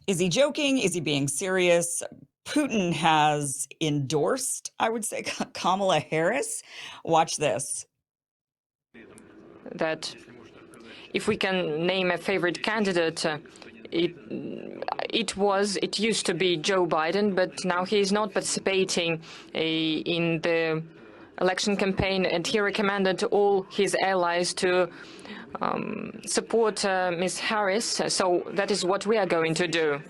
Is he joking? Is he being serious? Putin has endorsed, I would say, Kamala Harris. Watch this. That if we can name a favorite candidate, it used to be Joe Biden, but now he is not participating in the election campaign, and he recommended all his allies to support Ms. Harris. So that is what we are going to do.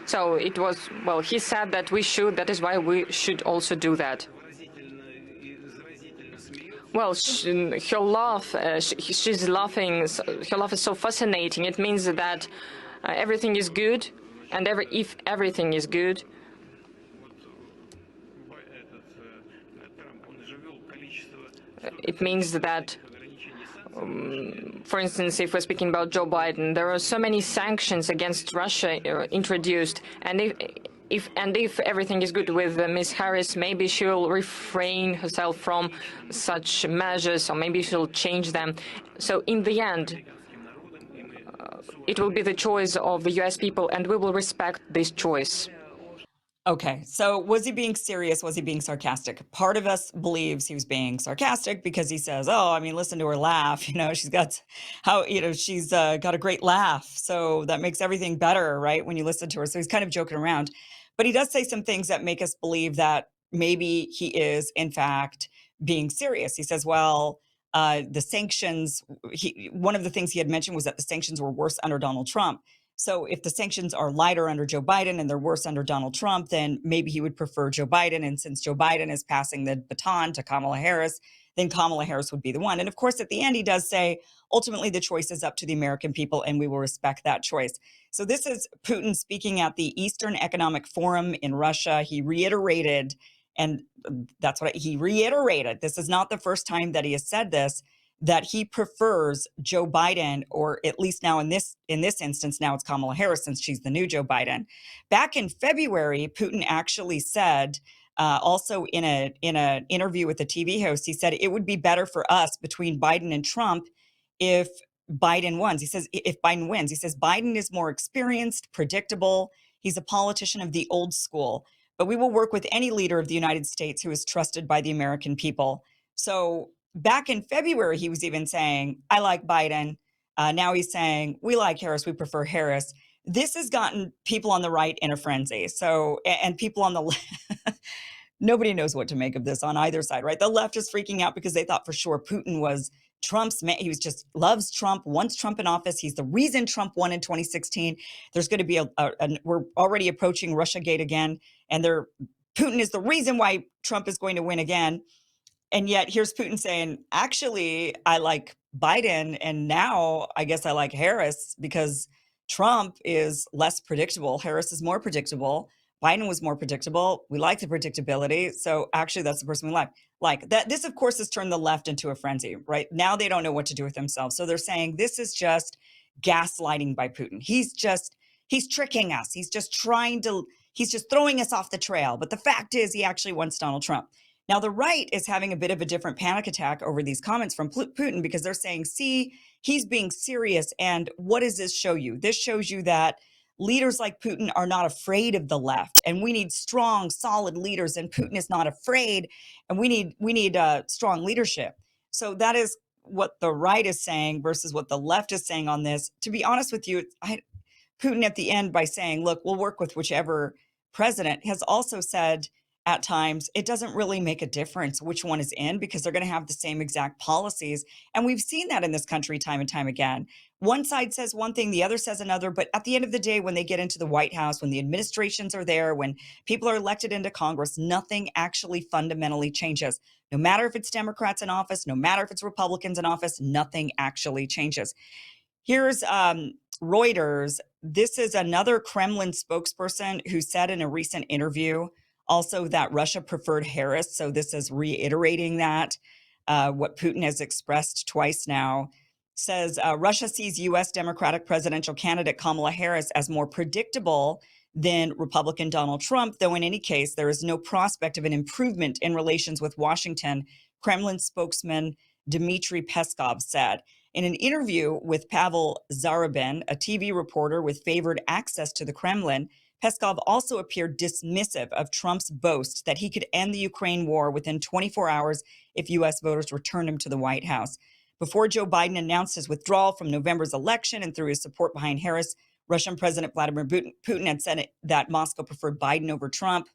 So it was, well, he said that we should. That is why we should also do that. Well, her laugh, she's laughing. Her laugh is so fascinating. It means that everything is good, and if everything is good, it means that, for instance, if we're speaking about Joe Biden, there are so many sanctions against Russia introduced, and if everything is good with Ms. Harris, maybe she'll refrain herself from such measures, or maybe she'll change them. So in the end, it will be the choice of the U.S. people, and we will respect this choice. Okay, so was he being serious? Was he being sarcastic? Part of us believes he was being sarcastic because he says, "Oh, I mean, listen to her laugh. She's got she's got a great laugh, so that makes everything better, right? When you listen to her." So he's kind of joking around, but he does say some things that make us believe that maybe he is, in fact, being serious. He says, "Well, the sanctions." One of the things he had mentioned was that the sanctions were worse under Donald Trump. So if the sanctions are lighter under Joe Biden and they're worse under Donald Trump, then maybe he would prefer Joe Biden. And since Joe Biden is passing the baton to Kamala Harris, then Kamala Harris would be the one. And of course, at the end, he does say, ultimately, the choice is up to the American people, and we will respect that choice. So this is Putin speaking at the Eastern Economic Forum in Russia. He reiterated, and that's what he reiterated. This is not the first time that he has said this, that he prefers Joe Biden, or at least now in this instance, now it's Kamala Harris since she's the new Joe Biden. Back in February, Putin actually said, also in an interview with a TV host, he said it would be better for us between Biden and Trump if Biden wins. He says if Biden wins, he says Biden is more experienced, predictable. He's a politician of the old school, but we will work with any leader of the United States who is trusted by the American people. So back in February, he was even saying, I like Biden. Now he's saying, we like Harris, we prefer Harris. This has gotten people on the right in a frenzy. So, and people on the left, nobody knows what to make of this on either side, right? The left is freaking out because they thought for sure Putin was Trump's man. He was just loves Trump, wants Trump in office. He's the reason Trump won in 2016. There's going to be we're already approaching Russiagate again. And Putin is the reason why Trump is going to win again. And yet here's Putin saying, actually, I like Biden. And now I guess I like Harris because Trump is less predictable. Harris is more predictable. Biden was more predictable. We like the predictability. So actually, that's the person we like. Like that. This, of course, has turned the left into a frenzy, right? Now they don't know what to do with themselves. So they're saying this is just gaslighting by Putin. He's tricking us. He's just throwing us off the trail. But the fact is, he actually wants Donald Trump. Now, the right is having a bit of a different panic attack over these comments from Putin because they're saying, see, he's being serious. And what does this show you? This shows you that leaders like Putin are not afraid of the left. And we need strong, solid leaders. And Putin is not afraid. And we need strong leadership. So that is what the right is saying versus what the left is saying on this. To be honest with you, Putin at the end by saying, look, we'll work with whichever president, has also said, at times, it doesn't really make a difference which one is in because they're going to have the same exact policies. And we've seen that in this country time and time again. One side says one thing, the other says another. But at the end of the day, when they get into the White House, when the administrations are there, when people are elected into Congress, nothing actually fundamentally changes. No matter if it's Democrats in office, no matter if it's Republicans in office, nothing actually changes. Here's Reuters. This is another Kremlin spokesperson who said in a recent interview also that Russia preferred Harris. So this is reiterating that what Putin has expressed twice now. Says Russia sees U.S. Democratic presidential candidate Kamala Harris as more predictable than Republican Donald Trump, though in any case, there is no prospect of an improvement in relations with Washington, Kremlin spokesman Dmitry Peskov said. In an interview with Pavel Zarubin, a TV reporter with favored access to the Kremlin, Peskov also appeared dismissive of Trump's boast that he could end the Ukraine war within 24 hours if U.S. voters returned him to the White House. Before Joe Biden announced his withdrawal from November's election and threw his support behind Harris, Russian President Vladimir Putin had said that Moscow preferred Biden over Trump.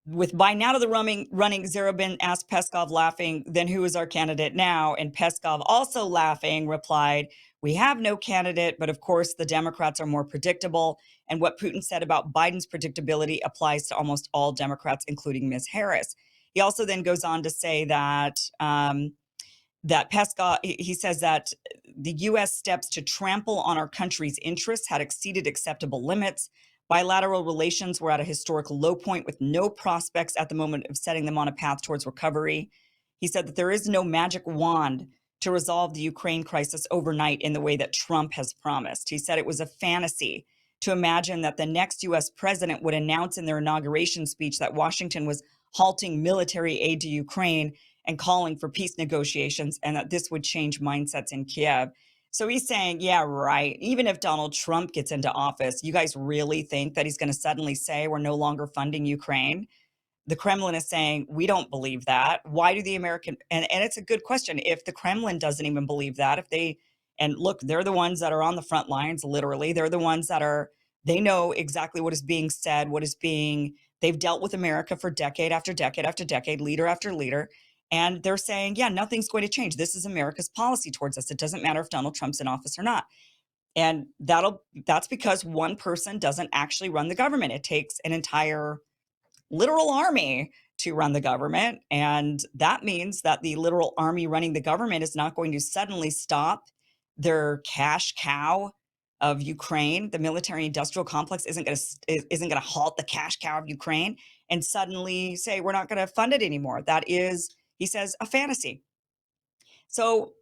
With Biden out of the running, Zarubin asked Peskov, laughing, "Then who is our candidate now?" And Peskov, also laughing, replied, "We have no candidate, but of course the Democrats are more predictable." And what Putin said about Biden's predictability applies to almost all Democrats, including Ms. Harris. He also then goes on to say that that Peskov, he says that the U.S. steps to trample on our country's interests had exceeded acceptable limits. Bilateral relations were at a historical low point with no prospects at the moment of setting them on a path towards recovery. He said that there is no magic wand to resolve the Ukraine crisis overnight in the way that Trump has promised. He said it was a fantasy to imagine that the next U.S. president would announce in their inauguration speech that Washington was halting military aid to Ukraine and calling for peace negotiations, and that this would change mindsets in Kiev. So he's saying, yeah, right. Even if Donald Trump gets into office, you guys really think that he's going to suddenly say we're no longer funding Ukraine? The Kremlin is saying, we don't believe that. Why do the American, and it's a good question. If the Kremlin doesn't even believe that, if they, and look, they're the ones that are on the front lines, literally. They're the ones that are, they know exactly what is being said, what is being, they've dealt with America for decade after decade after decade, leader after leader. And they're saying, yeah, nothing's going to change. This is America's policy towards us. It doesn't matter if Donald Trump's in office or not. And that's because one person doesn't actually run the government. It takes an entire literal army to run the government. And that means that the literal army running the government is not going to suddenly stop their cash cow of Ukraine. The military industrial complex isn't going to halt the cash cow of Ukraine and suddenly say, we're not going to fund it anymore. That is, he says, a fantasy. So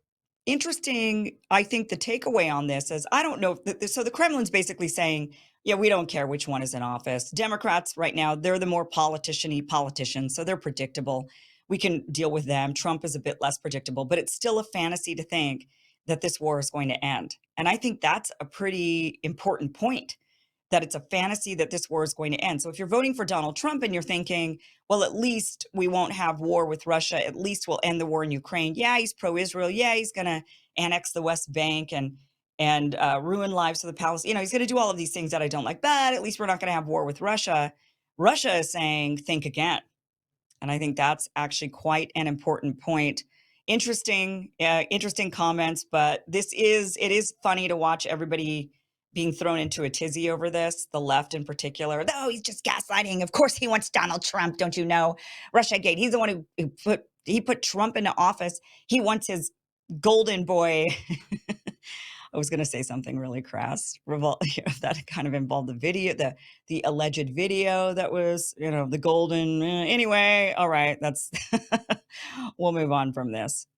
interesting. I think the takeaway on this is, I don't know. So the Kremlin's basically saying, yeah, we don't care which one is in office. Democrats right now, they're the more politician-y politicians, so they're predictable. We can deal with them. Trump is a bit less predictable, but it's still a fantasy to think that this war is going to end. And I think that's a pretty important point, that it's a fantasy that this war is going to end. So if you're voting for Donald Trump and you're thinking, well, at least we won't have war with Russia, at least we'll end the war in Ukraine. Yeah, he's pro-Israel. Yeah, he's going to annex the West Bank and ruin lives for the Palestinians. You know, he's going to do all of these things that I don't like, but at least we're not going to have war with Russia. Russia is saying, think again. And I think that's actually quite an important point. Interesting comments, but it is funny to watch everybody being thrown into a tizzy over this, the left in particular. Oh, he's just gaslighting. Of course he wants Donald Trump, don't you know? Russiagate. He's the one who put Trump into office. He wants his golden boy. I was going to say something really crass that kind of involved the video, the alleged video that was, the golden. Anyway, all right, we'll move on from this.